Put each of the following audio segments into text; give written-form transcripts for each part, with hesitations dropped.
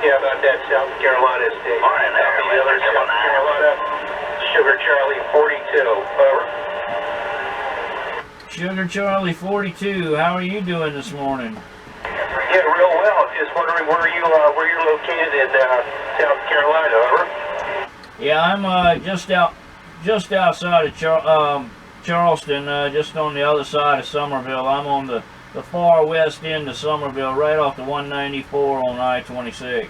Yeah, about that South Carolina station. All right, there, The other South Carolina, Sugar Charlie 42. Over. Sugar Charlie 42, how are you doing this morning? Yeah, real well. Just wondering where you're located in South Carolina. Over. Yeah, I'm just outside of Charleston, just on the other side of Summerville. I'm on the far west end of Summerville, right off the 194 on I-26.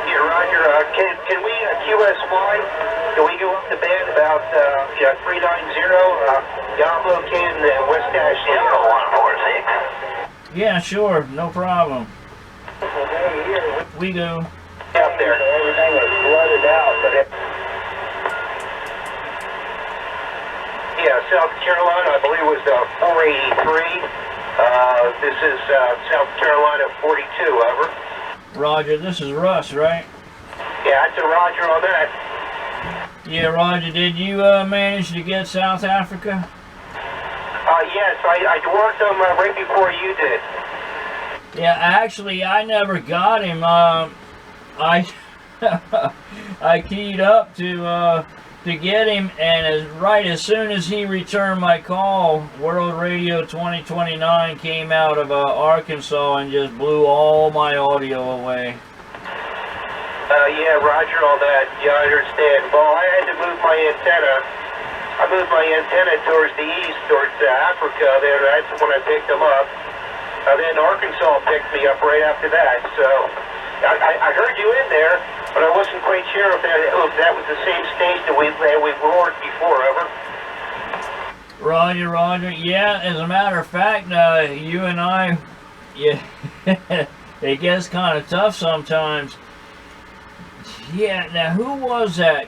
Yeah, Roger. Can we QSY? Can we go up the band about 390? I'm located in West Ashley. 146. Yeah, sure, no problem. We go. Out there. Everything was flooded out, but yeah, South Carolina, I believe, was 483. This is South Carolina 42. Over. Roger, this is Russ, right? Yeah, that's a Roger on that. Yeah, Roger, did you manage to get South Africa? Yes, I worked them right before you did. Yeah, actually, I never got him. I keyed up to get him, and right as soon as he returned my call, World Radio 2029 came out of Arkansas and just blew all my audio away. Yeah, Roger, all that. Yeah, I understand. Well, I had to move my antenna. I moved my antenna towards the east, towards Africa. There, that's when I picked them up. Then Arkansas picked me up right after that. So I heard you in there, but I wasn't quite sure if that was the same station we roared before. Over. Roger, Roger. Yeah, as a matter of fact, you and I, yeah, it gets kind of tough sometimes. Yeah, now who was that?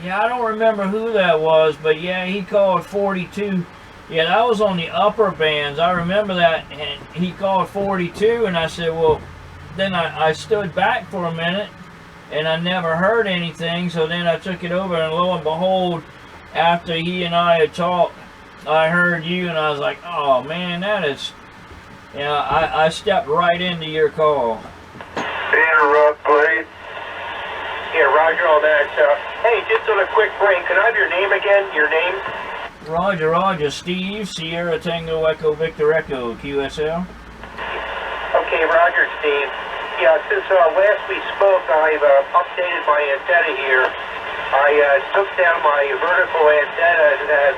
Yeah, I don't remember who that was, but yeah, he called 42. Yeah, that was on the upper bands. I remember that, and he called 42, and I said, well, then I stood back for a minute, and I never heard anything, so then I took it over, and lo and behold, after he and I had talked, I heard you, and I was like, oh, man, that is, I stepped right into your call. Interrupt, please. Yeah, Roger, all that. Hey, just on a quick break, can I have your name again? Your name? Roger, Roger. Steve, Sierra Tango Echo Victor Echo, QSL. Okay, Roger, Steve. Yeah, since last we spoke, I've updated my antenna here. I took down my vertical antenna and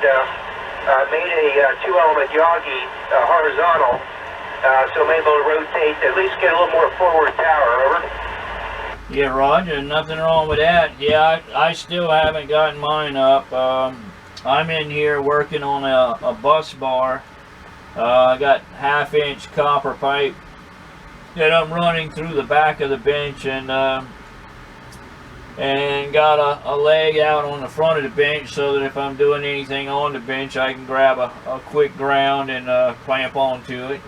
made a 2-element Yagi horizontal, so I'm able to rotate, at least get a little more forward power. Over. Yeah, Roger, nothing wrong with that. Yeah, I still haven't gotten mine up. I'm in here working on a bus bar. I got 1/2-inch copper pipe that I'm running through the back of the bench, and got a leg out on the front of the bench so that if I'm doing anything on the bench, I can grab a quick ground and clamp onto it.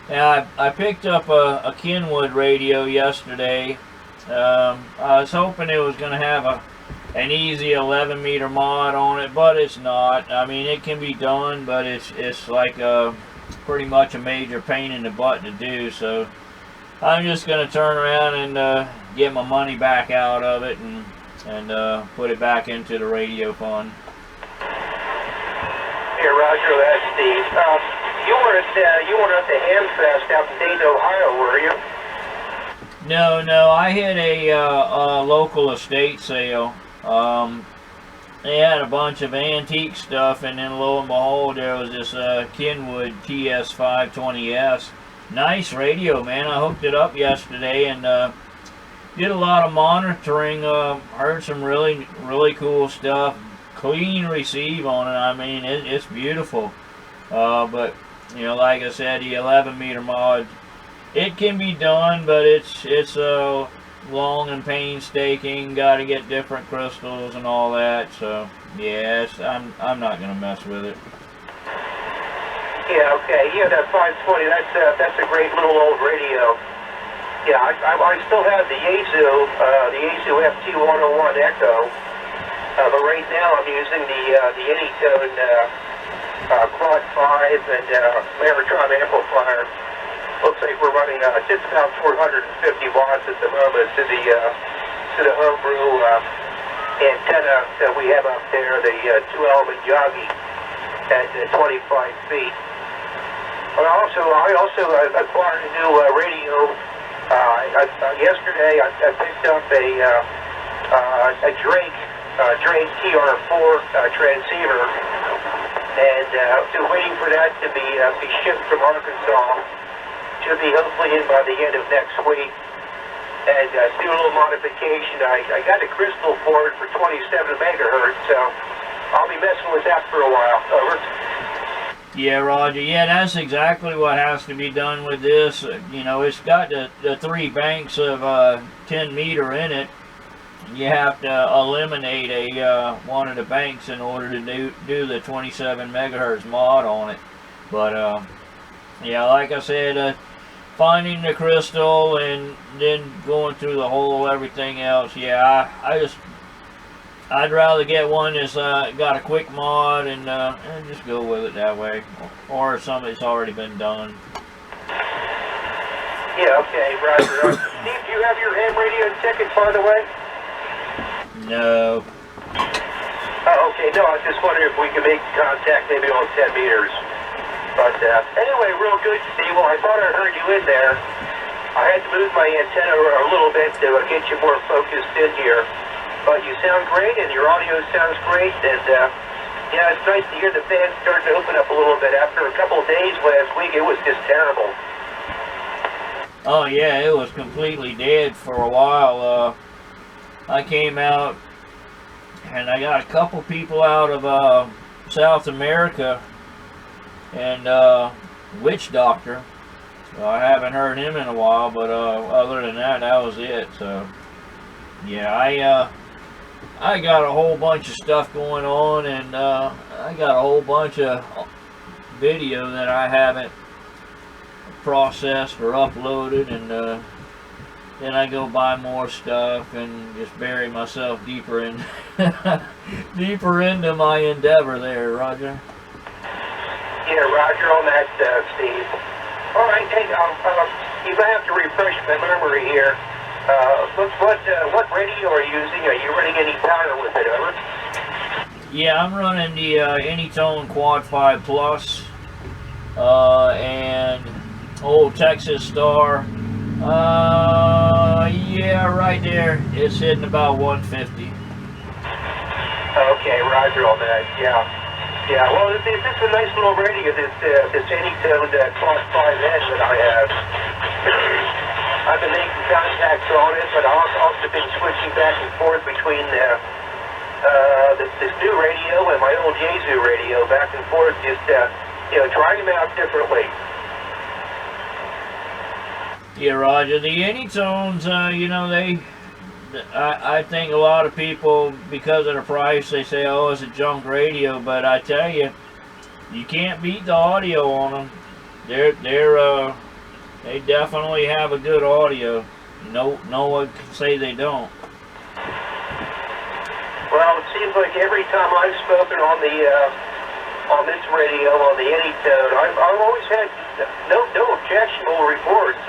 And I picked up a Kenwood radio yesterday. I was hoping it was going to have an easy 11-meter mod on it, but it's not. I mean, it can be done, but it's like pretty much a major pain in the butt to do. So I'm just going to turn around and get my money back out of it and put it back into the radio fund. Here, Roger, that's Steve. You weren't at the Hamfest out in Dayton, Ohio, were you? No, I hit a local estate sale. They had a bunch of antique stuff, and then lo and behold, there was this Kenwood TS520S. Nice radio, man. I hooked it up yesterday and did a lot of monitoring. Heard some really cool stuff. Clean receive on it. I mean, it's beautiful. But like I said, the 11-meter mod, it can be done, but it's long and painstaking. Got to get different crystals and all that. So yes, I'm not gonna mess with it. Yeah, okay. Yeah, that 520. That's a great little old radio. Yeah, I still have the Yaesu FT101 Echo, but right now I'm using the Anytone Quad 5 and Meritron amplifier. Looks like we're running just about 450 watts at the moment to the homebrew antenna that we have up there, the 2-element Yagi at 25 feet. But I also acquired a new radio. Yesterday I picked up a Drake TR4 transceiver, and still waiting for that to be shipped from Arkansas. Should be hopefully in by the end of next week. And do a little modification. I got a crystal for it for 27 megahertz, so I'll be messing with that for a while. Over. Yeah, Roger. Yeah, that's exactly what has to be done with this. You know, it's got the 3 banks of 10 meter in it. You have to eliminate one of the banks in order to do the 27 megahertz mod on it. But yeah, like I said, finding the crystal and then going through the whole everything else. Yeah, I'd rather get one that's got a quick mod and just go with it that way, or something that's already been done. Yeah, okay, Roger. Steve, do you have your ham radio ticket, by the way? No. Oh, okay. No, I was just wondering if we could make contact maybe on 10 meters. But anyway, real good, Steve. Well, I thought I heard you in there. I had to move my antenna a little bit to get you more focused in here. But you sound great, and your audio sounds great. And yeah, it's nice to hear the fans starting to open up a little bit. After a couple of days last week, it was just terrible. Oh yeah, it was completely dead for a while. I came out, and I got a couple people out of South America, and Witch Doctor. So I haven't heard him in a while, but other than that, that was it. So yeah, I got a whole bunch of stuff going on, and I got a whole bunch of video that I haven't processed or uploaded, and then I go buy more stuff and just bury myself deeper in deeper into my endeavor there, Roger. Yeah, Roger on that, Steve. All right, hey, you're gonna have to refresh my memory here. What radio are you using? Are you running any power with it, over? Yeah, I'm running the Anytone Quad 5 Plus and old Texas Star. Yeah, right there. It's hitting about 150. Okay, Roger on that. Yeah. Yeah, well, this is a nice little radio, this Anytone Quad 5N that I have. I've been making contacts on it, but I've also been switching back and forth between this new radio and my old Yaesu radio, back and forth, just trying them out differently. Yeah, Roger. The Anytones, you know, I think a lot of people, because of the price, they say, oh, it's a junk radio, but I tell you, you can't beat the audio on them. They definitely have a good audio. No one can say they don't. Well, it seems like every time I've spoken on this radio, on the Anytone, I've always had no objectionable reports.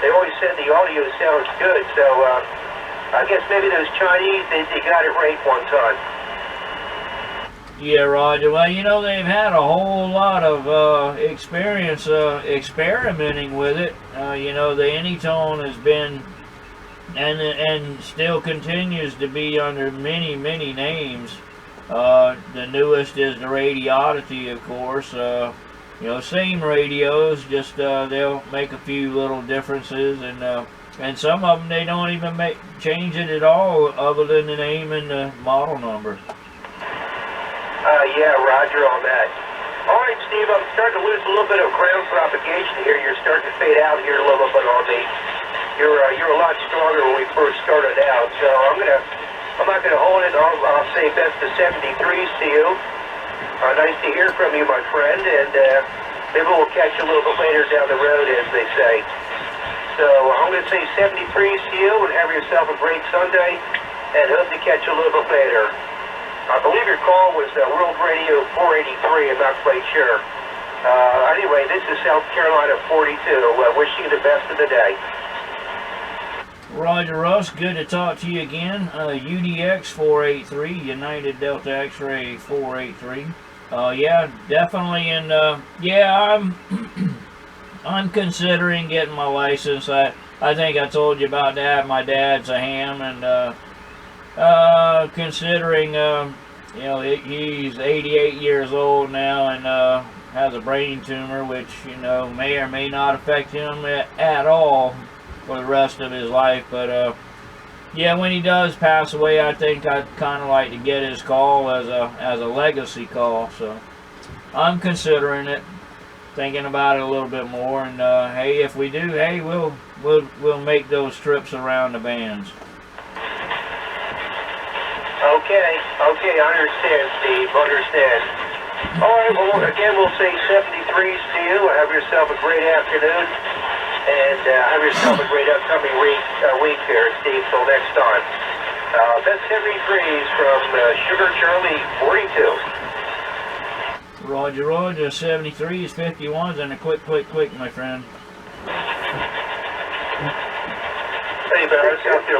They always said the audio sounds good, so I guess maybe those Chinese, they got it right one time. Yeah, Roger. Well, you know, they've had a whole lot of experience experimenting with it. You know, the Anytone has been, and still continues to be under many names. The newest is the Radioddity, of course. You know, same radios, just they'll make a few little differences, and some of them they don't even change it at all, other than the name and the model number. Yeah, Roger on that. All right, Steve, I'm starting to lose a little bit of ground propagation here. You're starting to fade out here a little bit on me. You're a lot stronger when we first started out, so I'm not gonna hold it. I'll say best of 73s to you. Nice to hear from you, my friend, and maybe we'll catch you a little bit later down the road, as they say. So I'm gonna say 73s to you, and have yourself a great Sunday, and hope to catch you a little bit later. I believe your call was World Radio 483, I'm not quite sure. Anyway, this is South Carolina 42. Wishing you the best of the day. Roger, Russ. Good to talk to you again. UDX 483, United Delta X-Ray 483. Yeah, definitely, and yeah, I'm considering getting my license. I think I told you about that. My dad's a ham, and considering, you know, he's 88 years old now, and has a brain tumor, which, you know, may or may not affect him at all for the rest of his life. But yeah, when he does pass away, I think I'd kind of like to get his call as a legacy call. So I'm considering it, thinking about it a little bit more. And hey, if we do, hey, we'll make those trips around the bands. Okay, understand, Steve, understand. All right, well, again, we'll say 73s to you. Have yourself a great afternoon, and have yourself a great upcoming week here, Steve, till next time. That's 73s from Sugar Charlie 42. Roger, Roger, 73s, 51s, and a quick, my friend. Hey, Barris, out there.